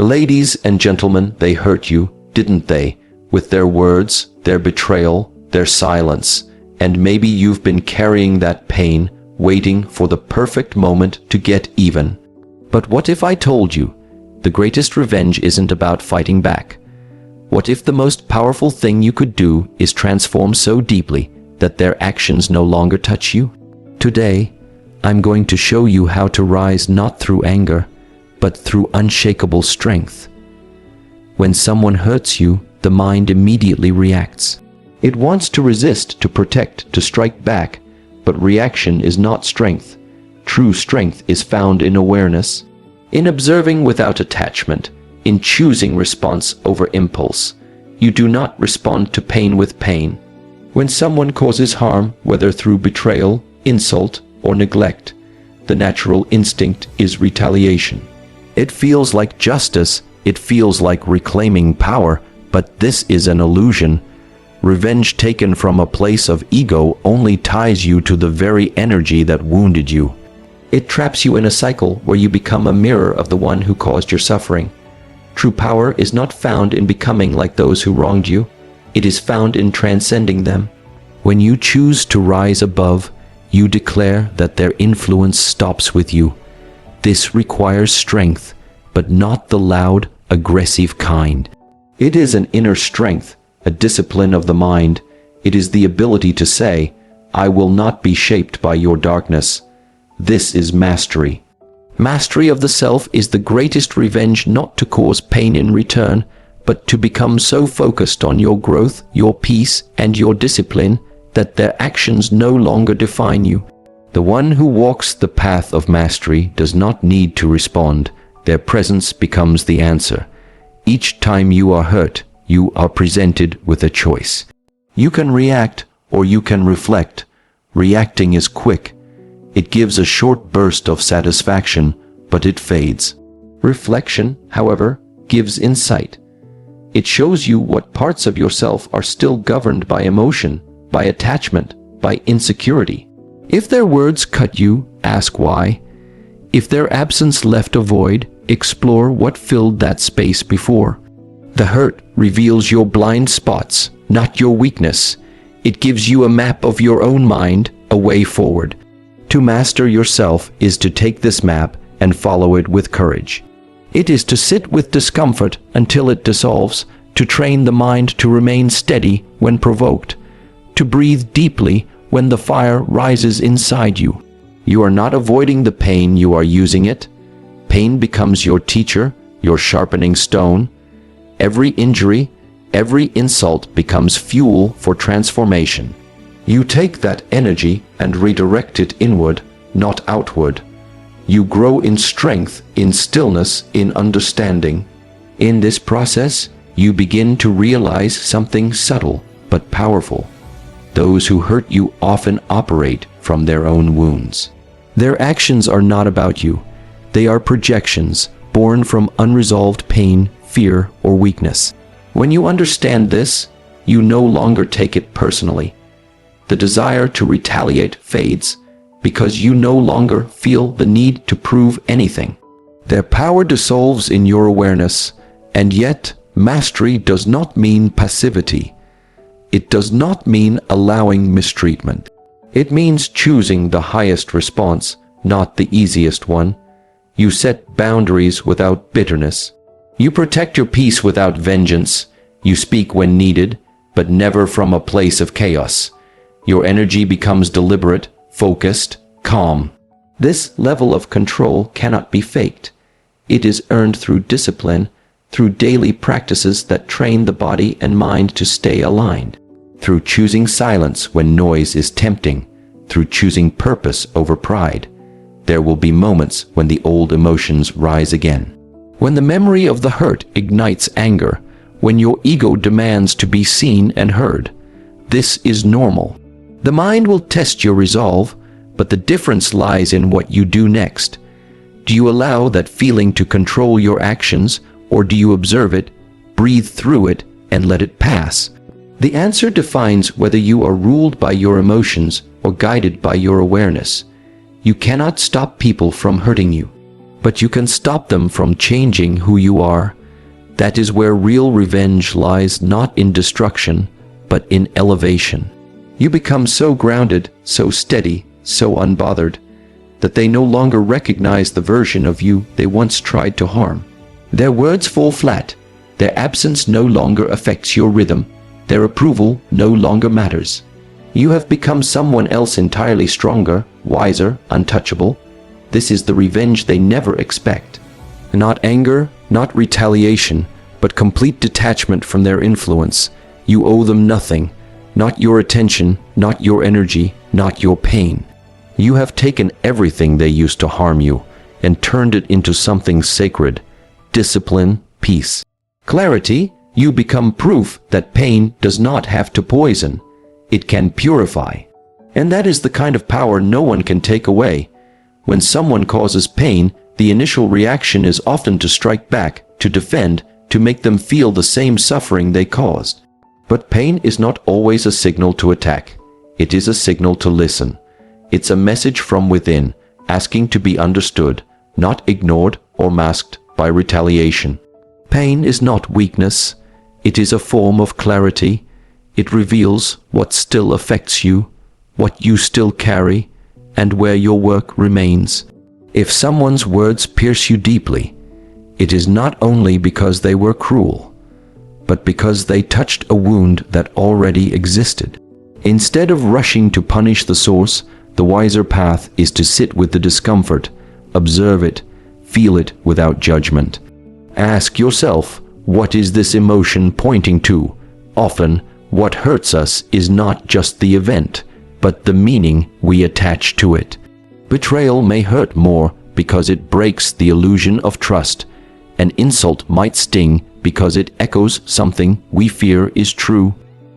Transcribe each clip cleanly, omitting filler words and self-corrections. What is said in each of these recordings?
Ladies and gentlemen, they hurt you, didn't they? With their words, their betrayal, their silence. And maybe you've been carrying that pain, waiting for the perfect moment to get even. But what if I told you, the greatest revenge isn't about fighting back? What if the most powerful thing you could do is transform so deeply that their actions no longer touch you? Today, I'm going to show you how to rise not through anger, but through unshakable strength. When someone hurts you, the mind immediately reacts. It wants to resist, to protect, to strike back, but reaction is not strength. True strength is found in awareness, in observing without attachment, in choosing response over impulse. You do not respond to pain with pain. When someone causes harm, whether through betrayal, insult, or neglect, the natural instinct is retaliation. It feels like justice, it feels like reclaiming power, but this is an illusion. Revenge taken from a place of ego only ties you to the very energy that wounded you. It traps you in a cycle where you become a mirror of the one who caused your suffering. True power is not found in becoming like those who wronged you. It is found in transcending them. When you choose to rise above, you declare that their influence stops with you. This requires strength, but not the loud, aggressive kind. It is an inner strength, a discipline of the mind. It is the ability to say, I will not be shaped by your darkness. This is mastery. Mastery of the self is the greatest revenge, not to cause pain in return, but to become so focused on your growth, your peace, and your discipline that their actions no longer define you. The one who walks the path of mastery does not need to respond. Their presence becomes the answer. Each time you are hurt, you are presented with a choice. You can react or you can reflect. Reacting is quick. It gives a short burst of satisfaction, but it fades. Reflection, however, gives insight. It shows you what parts of yourself are still governed by emotion, by attachment, by insecurity. If their words cut you, ask why. If their absence left a void, explore what filled that space before. The hurt reveals your blind spots, not your weakness. It gives you a map of your own mind, a way forward. To master yourself is to take this map and follow it with courage. It is to sit with discomfort until it dissolves, to train the mind to remain steady when provoked, to breathe deeply when the fire rises inside you. You are not avoiding the pain, you are using it. Pain becomes your teacher, your sharpening stone. Every injury, every insult becomes fuel for transformation. You take that energy and redirect it inward, not outward. You grow in strength, in stillness, in understanding. In this process, you begin to realize something subtle but powerful. Those who hurt you often operate from their own wounds. Their actions are not about you. They are projections born from unresolved pain, fear, or weakness. When you understand this, you no longer take it personally. The desire to retaliate fades because you no longer feel the need to prove anything. Their power dissolves in your awareness, and yet mastery does not mean passivity. It does not mean allowing mistreatment. It means choosing the highest response, not the easiest one. You set boundaries without bitterness. You protect your peace without vengeance. You speak when needed, but never from a place of chaos. Your energy becomes deliberate, focused, calm. This level of control cannot be faked. It is earned through discipline, through daily practices that train the body and mind to stay aligned, through choosing silence when noise is tempting, through choosing purpose over pride. There will be moments when the old emotions rise again. When the memory of the hurt ignites anger, when your ego demands to be seen and heard, this is normal. The mind will test your resolve, but the difference lies in what you do next. Do you allow that feeling to control your actions, or do you observe it, breathe through it, and let it pass? The answer defines whether you are ruled by your emotions or guided by your awareness. You cannot stop people from hurting you. but you can stop them from changing who you are. That is where real revenge lies, not in destruction, but in elevation. You become so grounded, so steady, so unbothered, that they no longer recognize the version of you they once tried to harm. Their words fall flat. Their absence no longer affects your rhythm. Their approval no longer matters. You have become someone else entirely, stronger, wiser, untouchable. This is the revenge they never expect. Not anger, not retaliation, but complete detachment from their influence. You owe them nothing. Not your attention, not your energy, not your pain. You have taken everything they used to harm you and turned it into something sacred. Discipline, peace, clarity. You become proof that pain does not have to poison. It can purify. And that is the kind of power no one can take away. When someone causes pain, the initial reaction is often to strike back, to defend, to make them feel the same suffering they caused. But pain is not always a signal to attack. It is a signal to listen. It's a message from within, asking to be understood, not ignored or masked by retaliation. Pain is not weakness. It is a form of clarity. It reveals what still affects you, what you still carry, and where your work remains. If someone's words pierce you deeply, it is not only because they were cruel, but because they touched a wound that already existed. Instead of rushing to punish the source, the wiser path is to sit with the discomfort, observe it, feel it without judgment. Ask yourself, what is this emotion pointing to? Often, what hurts us is not just the event, but the meaning we attach to it. Betrayal may hurt more because it breaks the illusion of trust. An insult might sting because it echoes something we fear is true.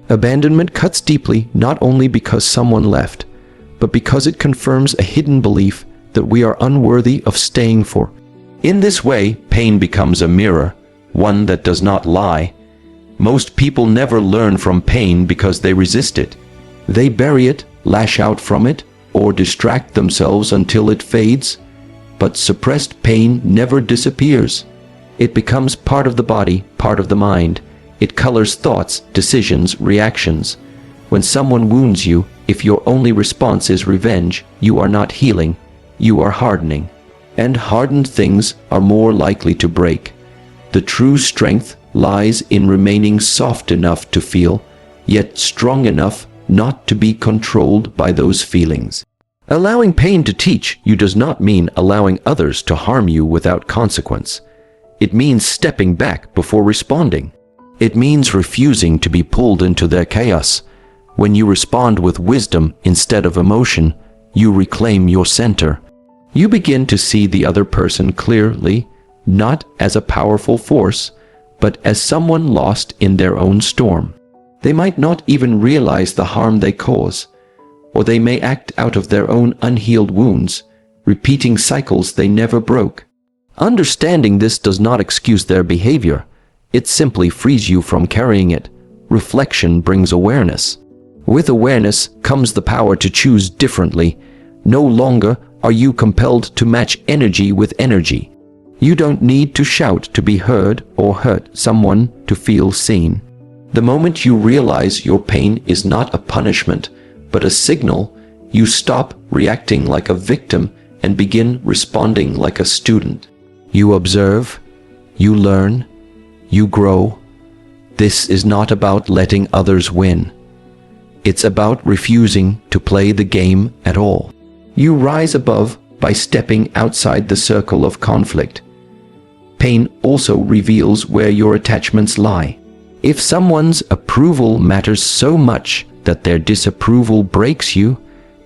Abandonment cuts deeply not only because someone left, but because it confirms a hidden belief that we are unworthy of staying for. In this way, pain becomes a mirror, one that does not lie. Most people never learn from pain because they resist it. They bury it, lash out from it, or distract themselves until it fades. But suppressed pain never disappears. It becomes part of the body, part of the mind. It colors thoughts, decisions, reactions. When someone wounds you, if your only response is revenge, you are not healing, you are hardening. And hardened things are more likely to break. The true strength lies in remaining soft enough to feel, yet strong enough not to be controlled by those feelings. Allowing pain to teach you does not mean allowing others to harm you without consequence. It means stepping back before responding. It means refusing to be pulled into their chaos. When you respond with wisdom instead of emotion, you reclaim your center. You begin to see the other person clearly, not as a powerful force, but as someone lost in their own storm. They might not even realize the harm they cause, or they may act out of their own unhealed wounds, repeating cycles they never broke. Understanding this does not excuse their behavior. It simply frees you from carrying it. Reflection brings awareness. With awareness comes the power to choose differently. No longer are you compelled to match energy with energy. You don't need to shout to be heard or hurt someone to feel seen. The moment you realize your pain is not a punishment, but a signal, you stop reacting like a victim and begin responding like a student. You observe, you learn, you grow. This is not about letting others win. It's about refusing to play the game at all. You rise above by stepping outside the circle of conflict. Pain also reveals where your attachments lie. If someone's approval matters so much that their disapproval breaks you,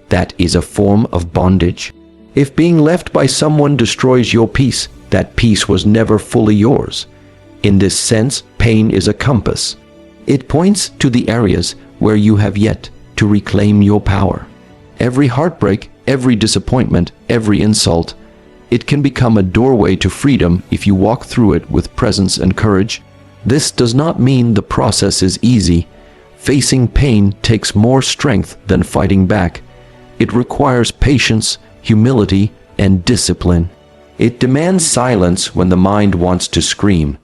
that is a form of bondage. If being left by someone destroys your peace, that peace was never fully yours. In this sense, pain is a compass. It points to the areas where you have yet to reclaim your power. Every heartbreak, every disappointment, every insult, it can become a doorway to freedom if you walk through it with presence and courage. This does not mean the process is easy. Facing pain takes more strength than fighting back. It requires patience, humility, and discipline. It demands silence when the mind wants to scream.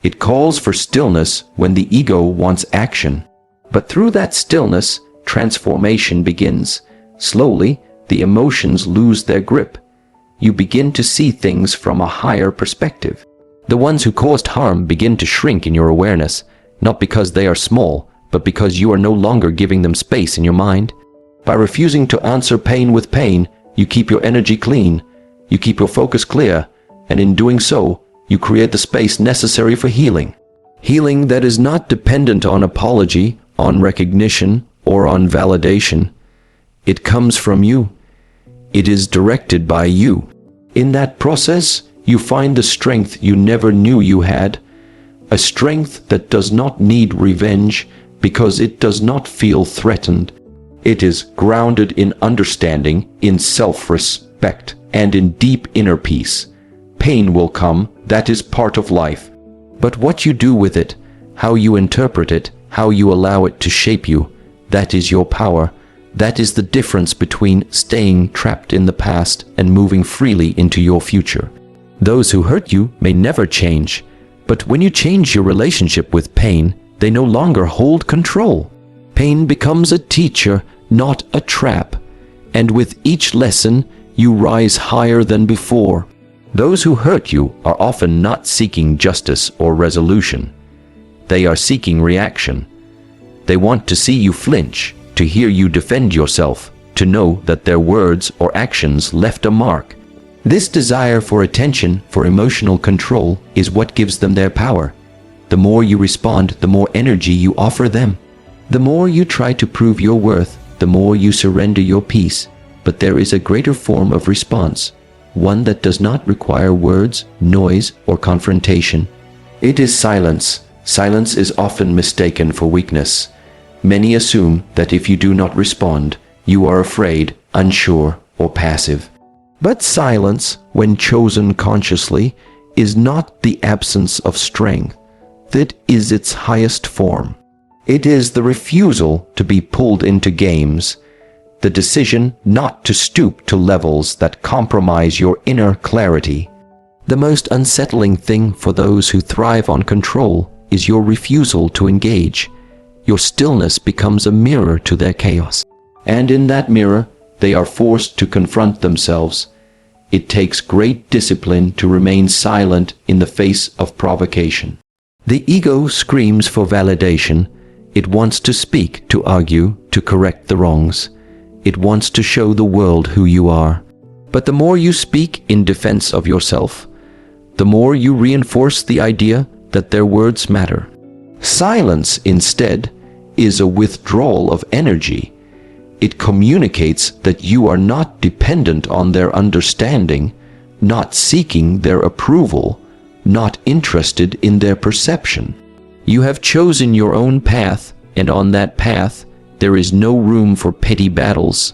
It calls for stillness when the ego wants action. But through that stillness, transformation begins. Slowly, the emotions lose their grip. You begin to see things from a higher perspective. The ones who caused harm begin to shrink in your awareness, not because they are small, but because you are no longer giving them space in your mind. By refusing to answer pain with pain, you keep your energy clean, you keep your focus clear, and in doing so, you create the space necessary for healing. Healing that is not dependent on apology, on recognition, or on validation. It comes from you. It is directed by you. In that process, you find the strength you never knew you had, a strength that does not need revenge because it does not feel threatened. It is grounded in understanding, in self-respect, and in deep inner peace. Pain will come, that is part of life. But what you do with it, how you interpret it, how you allow it to shape you, that is your power. That is the difference between staying trapped in the past and moving freely into your future. Those who hurt you may never change, but when you change your relationship with pain, they no longer hold control. Pain becomes a teacher, not a trap, and with each lesson, you rise higher than before. Those who hurt you are often not seeking justice or resolution. They are seeking reaction. They want to see you flinch, to hear you defend yourself, to know that their words or actions left a mark. This desire for attention, for emotional control, is what gives them their power. The more you respond, the more energy you offer them. The more you try to prove your worth, the more you surrender your peace. But there is a greater form of response, one that does not require words, noise, or confrontation. It is silence. Silence is often mistaken for weakness. Many assume that if you do not respond, you are afraid, unsure, or passive. But silence, when chosen consciously, is not the absence of strength. That is its highest form. It is the refusal to be pulled into games, the decision not to stoop to levels that compromise your inner clarity. The most unsettling thing for those who thrive on control is your refusal to engage. Your stillness becomes a mirror to their chaos. And in that mirror, they are forced to confront themselves. It takes great discipline to remain silent in the face of provocation. The ego screams for validation. It wants to speak, to argue, to correct the wrongs. It wants to show the world who you are. But the more you speak in defense of yourself, the more you reinforce the idea that their words matter. Silence, instead, is a withdrawal of energy. It communicates that you are not dependent on their understanding, not seeking their approval, not interested in their perception. You have chosen your own path, and on that path, there is no room for petty battles.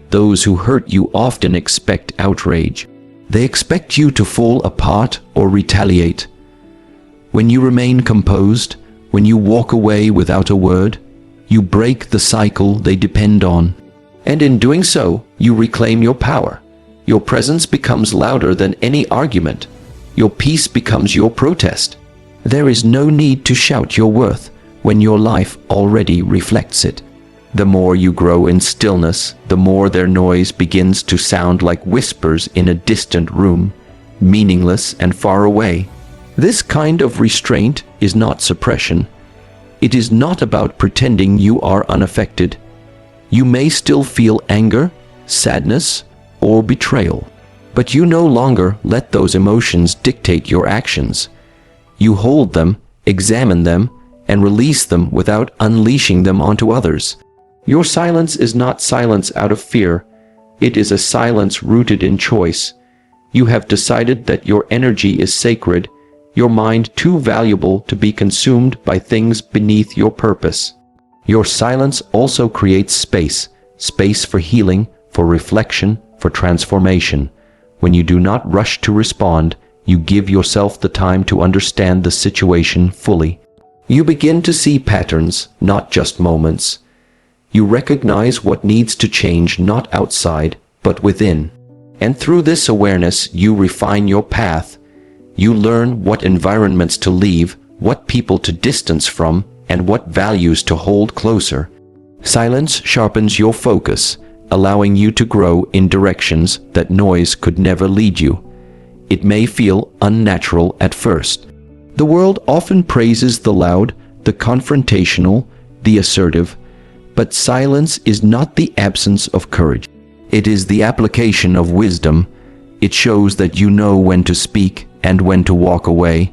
Those who hurt you often expect outrage. They expect you to fall apart or retaliate. When you remain composed, when you walk away without a word, you break the cycle they depend on. And in doing so, you reclaim your power. Your presence becomes louder than any argument. Your peace becomes your protest. There is no need to shout your worth when your life already reflects it. The more you grow in stillness, the more their noise begins to sound like whispers in a distant room, meaningless and far away. This kind of restraint is not suppression. It is not about pretending you are unaffected. You may still feel anger, sadness, or betrayal, but you no longer let those emotions dictate your actions. You hold them, examine them, and release them without unleashing them onto others. Your silence is not silence out of fear. It is a silence rooted in choice. You have decided that your energy is sacred, your mind too valuable to be consumed by things beneath your purpose. Your silence also creates space, space for healing, for reflection, for transformation. When you do not rush to respond, you give yourself the time to understand the situation fully. You begin to see patterns, not just moments. You recognize what needs to change not outside, but within. And through this awareness, you refine your path. You learn what environments to leave, what people to distance from, and what values to hold closer. Silence sharpens your focus, allowing you to grow in directions that noise could never lead you. It may feel unnatural at first. The world often praises the loud, the confrontational, the assertive, but silence is not the absence of courage. It is the application of wisdom. It shows that you know when to speak and when to walk away.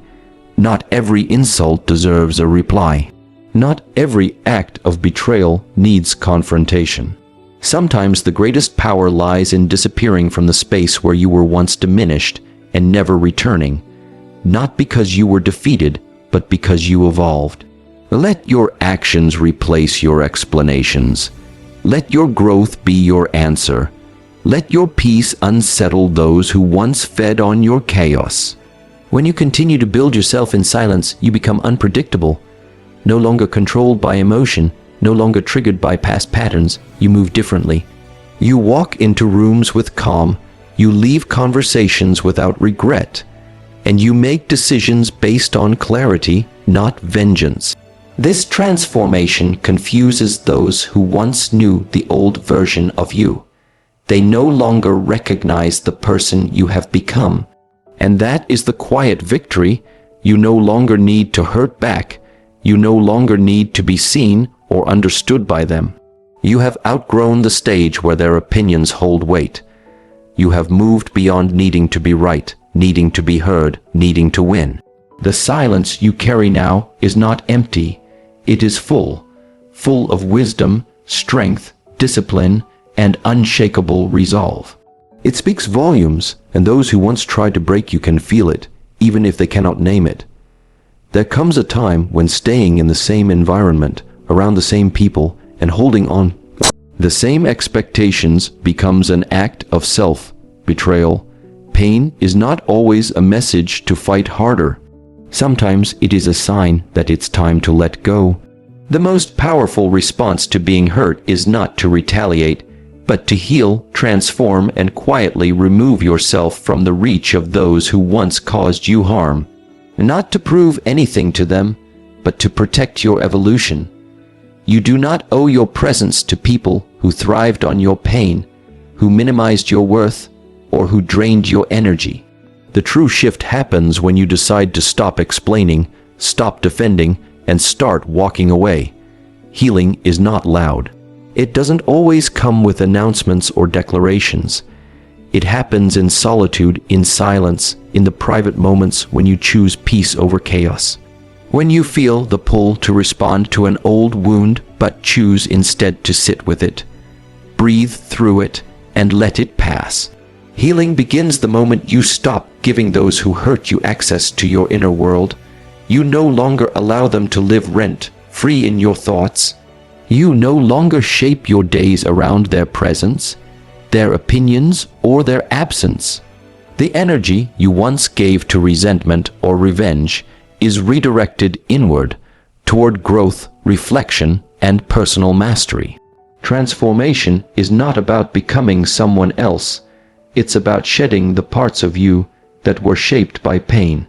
Not every insult deserves a reply. Not every act of betrayal needs confrontation. Sometimes the greatest power lies in disappearing from the space where you were once diminished and never returning, not because you were defeated, but because you evolved. Let your actions replace your explanations. Let your growth be your answer. Let your peace unsettle those who once fed on your chaos. When you continue to build yourself in silence, you become unpredictable. No longer controlled by emotion, no longer triggered by past patterns, you move differently. You walk into rooms with calm, you leave conversations without regret, and you make decisions based on clarity, not vengeance. This transformation confuses those who once knew the old version of you. They no longer recognize the person you have become. And that is the quiet victory. You no longer need to hurt back. You no longer need to be seen or understood by them. You have outgrown the stage where their opinions hold weight. You have moved beyond needing to be right, needing to be heard, needing to win. The silence you carry now is not empty. It is full of wisdom, strength, discipline, and unshakable resolve. It speaks volumes, and those who once tried to break you can feel it, even if they cannot name it. There comes a time when staying in the same environment, around the same people, and holding on the same expectations becomes an act of self-betrayal. Pain is not always a message to fight harder. Sometimes it is a sign that it's time to let go. The most powerful response to being hurt is not to retaliate, but to heal, transform, and quietly remove yourself from the reach of those who once caused you harm. Not to prove anything to them, but to protect your evolution. You do not owe your presence to people who thrived on your pain, who minimized your worth, or who drained your energy. The true shift happens when you decide to stop explaining, stop defending, and start walking away. Healing is not loud. It doesn't always come with announcements or declarations. It happens in solitude, in silence, in the private moments when you choose peace over chaos. When you feel the pull to respond to an old wound but choose instead to sit with it, breathe through it, and let it pass. Healing begins the moment you stop giving those who hurt you access to your inner world. You no longer allow them to live rent-free in your thoughts. You no longer shape your days around their presence, their opinions, or their absence. The energy you once gave to resentment or revenge is redirected inward, toward growth, reflection, and personal mastery. Transformation is not about becoming someone else. It's about shedding the parts of you that were shaped by pain.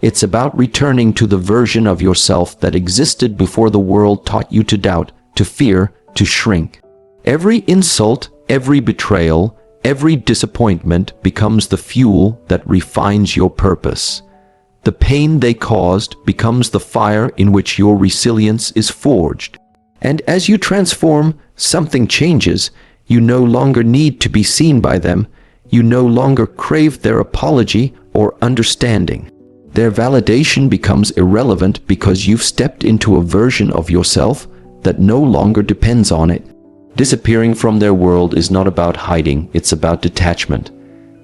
It's about returning to the version of yourself that existed before the world taught you to doubt, to fear, to shrink. Every insult, every betrayal, every disappointment becomes the fuel that refines your purpose. The pain they caused becomes the fire in which your resilience is forged. And as you transform, something changes. You no longer need to be seen by them. You no longer crave their apology or understanding. Their validation becomes irrelevant because you've stepped into a version of yourself that no longer depends on it. Disappearing from their world is not about hiding, it's about detachment.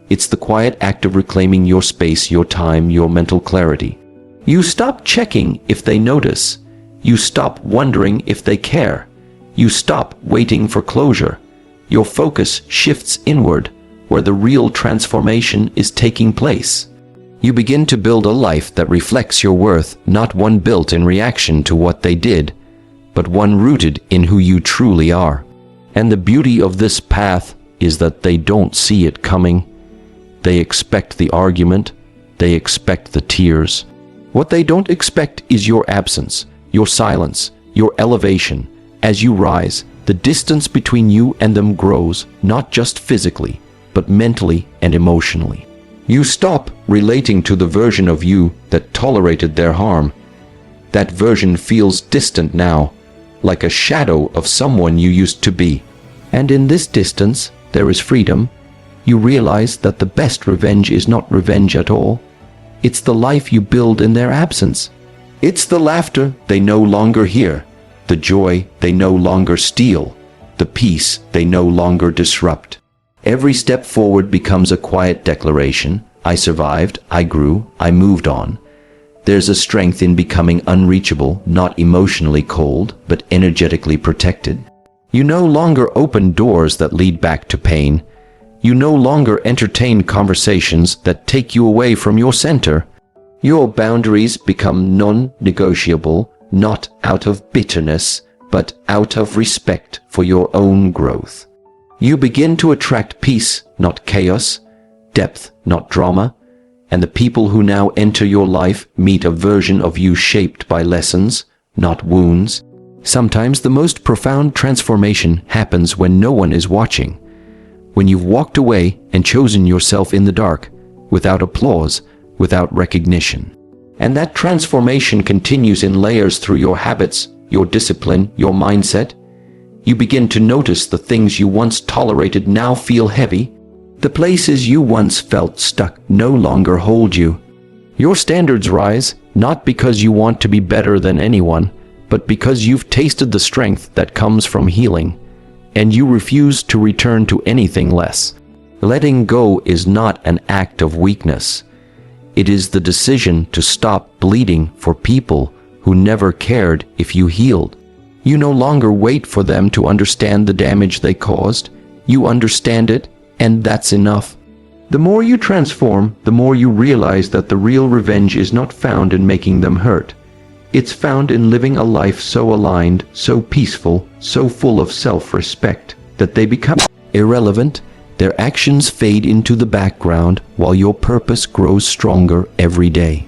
It's the quiet act of reclaiming your space, your time, your mental clarity. You stop checking if they notice. You stop wondering if they care. You stop waiting for closure. Your focus shifts inward, where the real transformation is taking place. You begin to build a life that reflects your worth, not one built in reaction to what they did, but one rooted in who you truly are. And the beauty of this path is that they don't see it coming. They expect the argument. They expect the tears. What they don't expect is your absence, your silence, your elevation. As you rise, the distance between you and them grows, not just physically, but mentally and emotionally. You stop relating to the version of you that tolerated their harm. That version feels distant now, like a shadow of someone you used to be. And in this distance, there is freedom. You realize that the best revenge is not revenge at all. It's the life you build in their absence. It's the laughter they no longer hear, the joy they no longer steal, the peace they no longer disrupt. Every step forward becomes a quiet declaration. I survived, I grew, I moved on. There's a strength in becoming unreachable, not emotionally cold, but energetically protected. You no longer open doors that lead back to pain. You no longer entertain conversations that take you away from your center. Your boundaries become non-negotiable, not out of bitterness, but out of respect for your own growth. You begin to attract peace, not chaos, depth, not drama, and the people who now enter your life meet a version of you shaped by lessons, not wounds. Sometimes the most profound transformation happens when no one is watching, when you've walked away and chosen yourself in the dark, without applause, without recognition. And that transformation continues in layers through your habits, your discipline, your mindset. You begin to notice the things you once tolerated now feel heavy. The places you once felt stuck no longer hold you. Your standards rise, not because you want to be better than anyone, but because you've tasted the strength that comes from healing, and you refuse to return to anything less. Letting go is not an act of weakness. It is the decision to stop bleeding for people who never cared if you healed. You no longer wait for them to understand the damage they caused. You understand it, and that's enough. The more you transform, the more you realize that the real revenge is not found in making them hurt. It's found in living a life so aligned, so peaceful, so full of self-respect, that they become irrelevant. Their actions fade into the background while your purpose grows stronger every day.